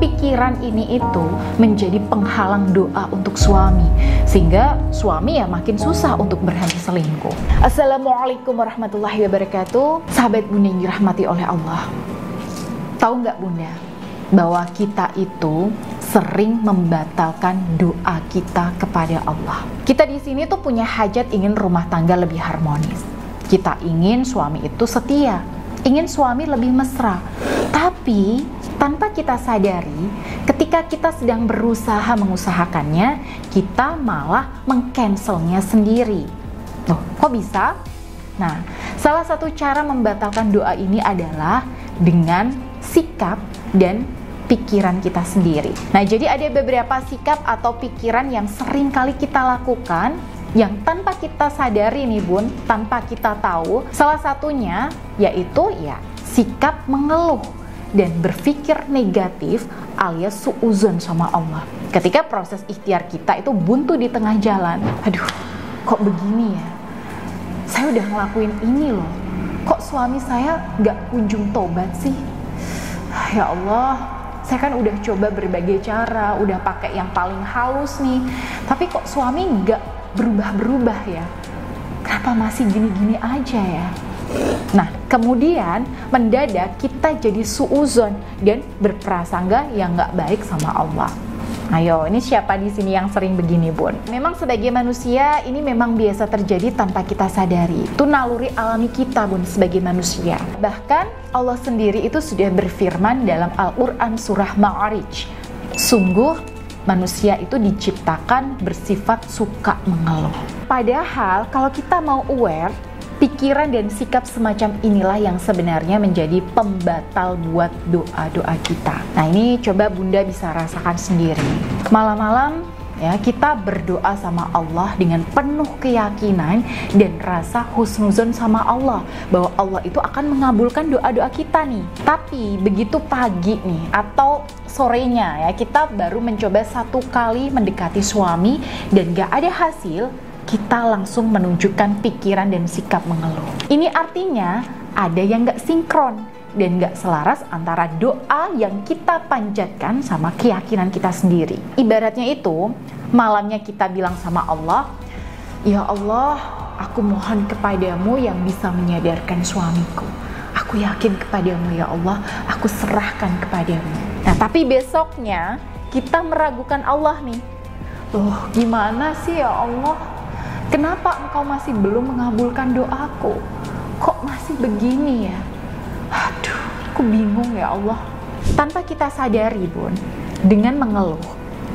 pikiran ini itu menjadi penghalang doa untuk suami, sehingga suami ya makin susah untuk berhenti selingkuh. Assalamualaikum warahmatullahi wabarakatuh. Sahabat Bunda yang dirahmati oleh Allah, tahu nggak Bunda bahwa kita itu sering membatalkan doa kita kepada Allah. Kita di sini tuh punya hajat ingin rumah tangga lebih harmonis. Kita ingin suami itu setia, ingin suami lebih mesra. Tapi tanpa kita sadari, ketika kita sedang berusaha mengusahakannya, kita malah mengcancelnya sendiri. Loh, kok bisa? Nah, salah satu cara membatalkan doa ini adalah dengan sikap dan pikiran kita sendiri. Nah, jadi ada beberapa sikap atau pikiran yang sering kali kita lakukan yang tanpa kita sadari nih Bun, tanpa kita tahu. Salah satunya yaitu sikap mengeluh dan berpikir negatif alias suuzon sama Allah. Ketika proses ikhtiar kita itu buntu di tengah jalan, aduh kok begini ya, saya udah ngelakuin ini loh, kok suami saya gak kunjung tobat sih, ya Allah, saya kan udah coba berbagai cara, udah pakai yang paling halus nih, tapi kok suami gak berubah-berubah ya, kenapa masih gini-gini aja ya. Nah, kemudian mendadak kita jadi suuzon dan berprasangka yang gak baik sama Allah. Ayo, ini siapa di sini yang sering begini, Bun? Memang sebagai manusia ini memang biasa terjadi tanpa kita sadari. Itu naluri alami kita, Bun, sebagai manusia. Bahkan Allah sendiri itu sudah berfirman dalam Al-Quran surah Ma'arij. Sungguh manusia itu diciptakan bersifat suka mengeluh. Padahal kalau kita mau aware, pikiran dan sikap semacam inilah yang sebenarnya menjadi pembatal buat doa-doa kita. Nah, ini coba Bunda bisa rasakan sendiri. Malam-malam ya kita berdoa sama Allah dengan penuh keyakinan dan rasa husnuzon sama Allah bahwa Allah itu akan mengabulkan doa-doa kita nih. Tapi begitu pagi nih atau sorenya ya kita baru mencoba satu kali mendekati suami dan gak ada hasil, kita langsung menunjukkan pikiran dan sikap mengeluh. Ini artinya ada yang gak sinkron dan gak selaras antara doa yang kita panjatkan sama keyakinan kita sendiri. Ibaratnya itu, malamnya kita bilang sama Allah, ya Allah, aku mohon kepadamu yang bisa menyadarkan suamiku. Aku yakin kepadamu ya Allah, aku serahkan kepadamu. Nah, tapi besoknya kita meragukan Allah nih. Loh, gimana sih ya Allah? Kenapa engkau masih belum mengabulkan doaku? Kok masih begini ya? Aduh, aku bingung ya Allah. Tanpa kita sadari Bun, dengan mengeluh,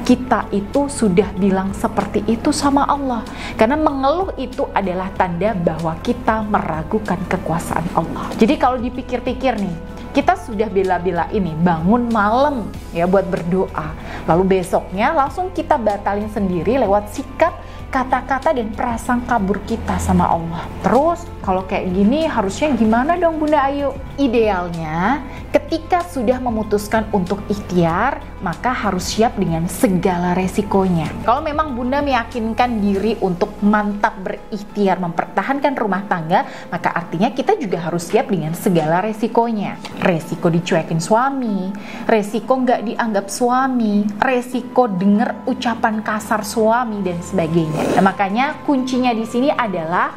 kita itu sudah bilang seperti itu sama Allah. Karena mengeluh itu adalah tanda bahwa kita meragukan kekuasaan Allah. Jadi kalau dipikir-pikir nih, kita sudah bela-bela ini bangun malam ya buat berdoa. Lalu besoknya langsung kita batalin sendiri lewat sikap, kata-kata dan prasangka buruk kita sama Allah. Terus kalau kayak gini harusnya gimana dong Bunda Ayu? Idealnya ketika sudah memutuskan untuk ikhtiar, maka harus siap dengan segala resikonya. Kalau memang Bunda meyakinkan diri untuk mantap berikhtiar mempertahankan rumah tangga, maka artinya kita juga harus siap dengan segala resikonya. Resiko dicuekin suami, resiko nggak dianggap suami, resiko denger ucapan kasar suami dan sebagainya. Nah, makanya kuncinya di sini adalah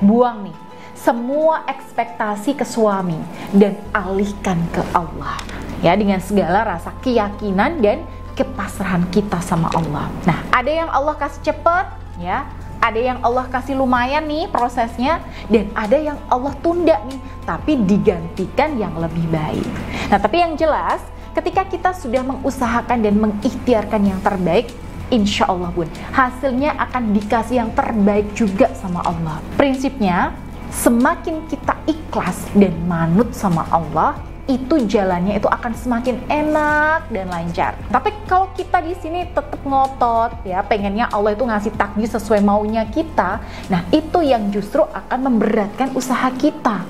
buang nih semua ekspektasi ke suami dan alihkan ke Allah. Ya, dengan segala rasa keyakinan dan kepasrahan kita sama Allah. Nah, ada yang Allah kasih cepet ya, ada yang Allah kasih lumayan nih prosesnya, dan ada yang Allah tunda nih, tapi digantikan yang lebih baik. Nah, tapi yang jelas ketika kita sudah mengusahakan dan mengikhtiarkan yang terbaik, insya Allah Bun, hasilnya akan dikasih yang terbaik juga sama Allah. Prinsipnya, semakin kita ikhlas dan manut sama Allah, itu jalannya itu akan semakin enak dan lancar. Tapi kalau kita di sini tetap ngotot ya, pengennya Allah itu ngasih takdir sesuai maunya kita, nah itu yang justru akan memberatkan usaha kita.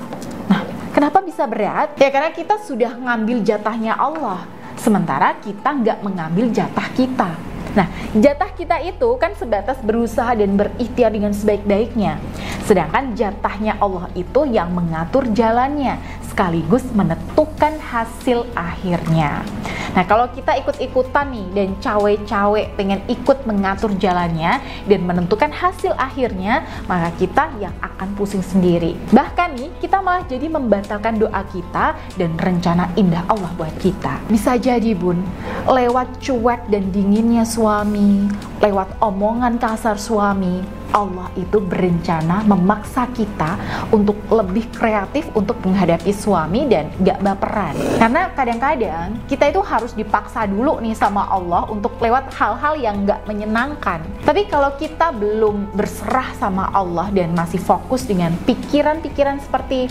Nah, kenapa bisa berat? Ya karena kita sudah ngambil jatahnya Allah, sementara kita nggak mengambil jatah kita. Nah, jatah kita itu kan sebatas berusaha dan berikhtiar dengan sebaik-baiknya. Sedangkan jatahnya Allah itu yang mengatur jalannya, sekaligus menentukan hasil akhirnya. Nah, kalau kita ikut-ikutan nih dan cawe-cawe pengen ikut mengatur jalannya dan menentukan hasil akhirnya, maka kita yang akan pusing sendiri. Bahkan nih, kita malah jadi membatalkan doa kita dan rencana indah Allah buat kita. Bisa jadi bun, lewat cuek dan dinginnya suami, lewat omongan kasar suami, Allah itu berencana memaksa kita untuk lebih kreatif untuk menghadapi suami dan gak baperan. Karena kadang-kadang kita itu harus dipaksa dulu nih sama Allah untuk lewat hal-hal yang gak menyenangkan. Tapi kalau kita belum berserah sama Allah dan masih fokus dengan pikiran-pikiran seperti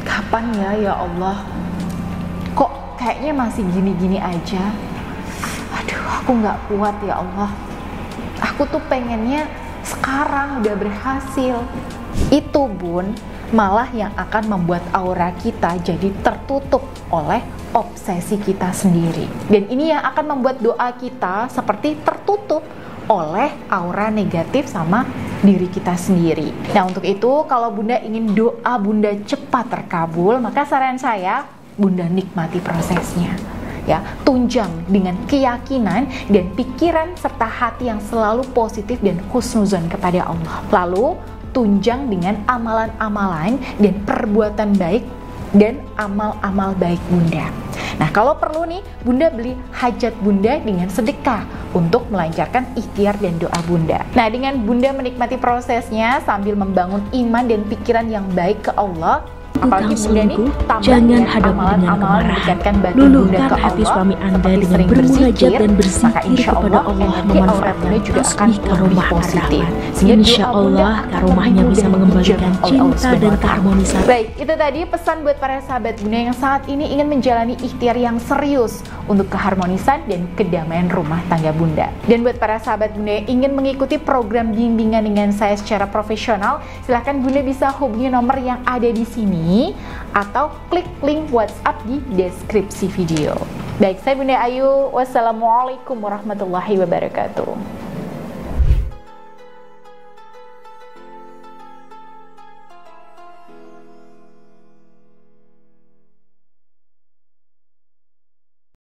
kapan ya Allah, kok kayaknya masih gini-gini aja, aduh aku gak kuat ya Allah, aku tuh pengennya sekarang udah berhasil. Itu bun, malah yang akan membuat aura kita jadi tertutup oleh obsesi kita sendiri. Dan ini yang akan membuat doa kita seperti tertutup oleh aura negatif sama diri kita sendiri. Nah, untuk itu kalau bunda ingin doa bunda cepat terkabul, maka saran saya, bunda nikmati prosesnya. Ya, tunjang dengan keyakinan dan pikiran serta hati yang selalu positif dan husnuzon kepada Allah. Lalu tunjang dengan amalan-amalan dan perbuatan baik dan amal-amal baik bunda. Nah, kalau perlu nih, bunda beli hajat bunda dengan sedekah untuk melancarkan ikhtiar dan doa bunda. Nah, dengan bunda menikmati prosesnya sambil membangun iman dan pikiran yang baik ke Allah, apalagi bunda nih jangan hadapi dengan kemarahan. Luluhkan hati suami Anda dengan bermunajat dan berzikir kepada Allah, memanfaatkan tasbih karomah positif. Insya Allah karomahnya bisa mengembalikan cinta dan keharmonisan. Baik, itu tadi pesan buat para sahabat bunda yang saat ini ingin menjalani ikhtiar yang serius untuk keharmonisan dan kedamaian rumah tangga bunda. Dan buat para sahabat bunda yang ingin mengikuti program bimbingan dengan saya secara profesional, silahkan bunda bisa hubungi nomor yang ada di sini atau klik link WhatsApp di deskripsi video. Baik, saya Bunda Ayu. Wassalamualaikum warahmatullahi wabarakatuh.